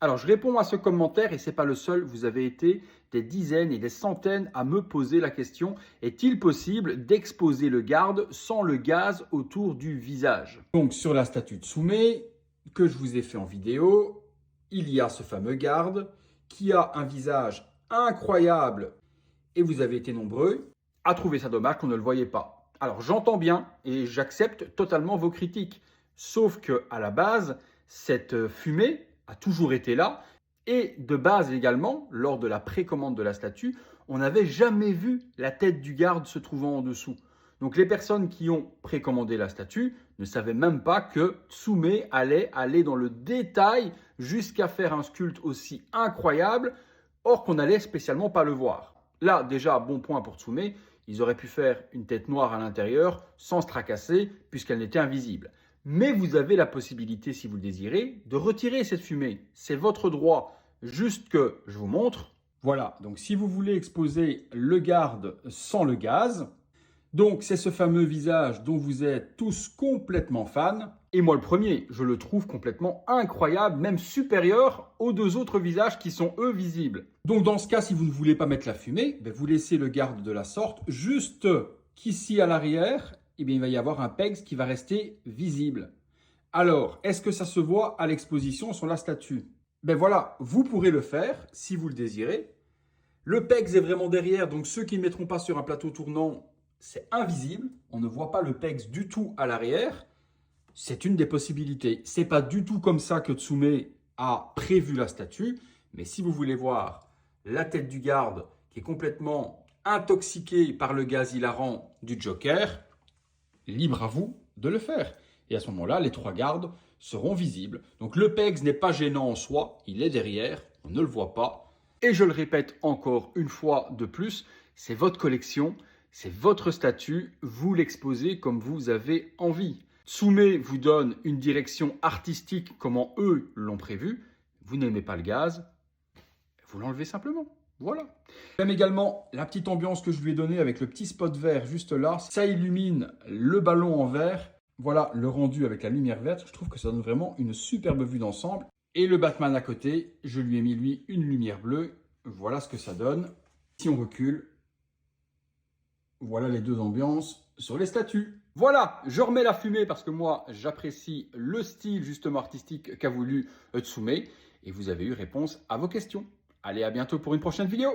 Alors, je réponds à ce commentaire et ce n'est pas le seul. Vous avez été des dizaines et des centaines à me poser la question: est-il possible d'exposer le garde sans le gaz autour du visage? Donc, sur la statue de Tsoumé, que je vous ai fait en vidéo, il y a ce fameux garde qui a un visage incroyable et vous avez été nombreux à trouver ça dommage qu'on ne le voyait pas. Alors, j'entends bien et j'accepte totalement vos critiques. Sauf qu'à la base, cette fumée a toujours été là. Et de base également, lors de la précommande de la statue, on n'avait jamais vu la tête du garde se trouvant en dessous. Donc les personnes qui ont précommandé la statue ne savaient même pas que Tsoumé allait aller dans le détail jusqu'à faire un sculpte aussi incroyable, or qu'on n'allait spécialement pas le voir. Là, déjà, bon point pour Tsoumé, ils auraient pu faire une tête noire à l'intérieur sans se tracasser puisqu'elle n'était invisible. Mais vous avez la possibilité, si vous le désirez, de retirer cette fumée. C'est votre droit. Juste que je vous montre. Voilà, donc si vous voulez exposer le garde sans le gaz, donc c'est ce fameux visage dont vous êtes tous complètement fans. Et moi le premier, je le trouve complètement incroyable, même supérieur aux deux autres visages qui sont eux visibles. Donc dans ce cas, si vous ne voulez pas mettre la fumée, vous laissez le garde de la sorte, juste qu'ici à l'arrière, il va y avoir un pegs qui va rester visible. Alors, est-ce que ça se voit à l'exposition sur la statue? Voilà, vous pourrez le faire si vous le désirez. Le pegs est vraiment derrière, donc ceux qui ne mettront pas sur un plateau tournant, c'est invisible. On ne voit pas le pegs du tout à l'arrière. C'est une des possibilités. Ce n'est pas du tout comme ça que Tsoumé a prévu la statue. Mais si vous voulez voir la tête du garde qui est complètement intoxiquée par le gaz hilarant du Joker, libre à vous de le faire. Et à ce moment-là, les trois gardes seront visibles. Donc le pegs n'est pas gênant en soi, il est derrière, on ne le voit pas. Et je le répète encore une fois de plus, c'est votre collection, c'est votre statut, vous l'exposez comme vous avez envie. Tsoumé vous donne une direction artistique comment eux l'ont prévu. Vous n'aimez pas le gaz, vous l'enlevez simplement. Voilà. J'aime également la petite ambiance que je lui ai donnée avec le petit spot vert juste là. Ça illumine le ballon en vert. Voilà le rendu avec la lumière verte. Je trouve que ça donne vraiment une superbe vue d'ensemble. Et le Batman à côté, je lui ai mis lui une lumière bleue. Voilà ce que ça donne. Si on recule, voilà les deux ambiances sur les statues. Voilà, je remets la fumée parce que moi, j'apprécie le style justement artistique qu'a voulu Tsoumé. Et vous avez eu réponse à vos questions. Allez, à bientôt pour une prochaine vidéo.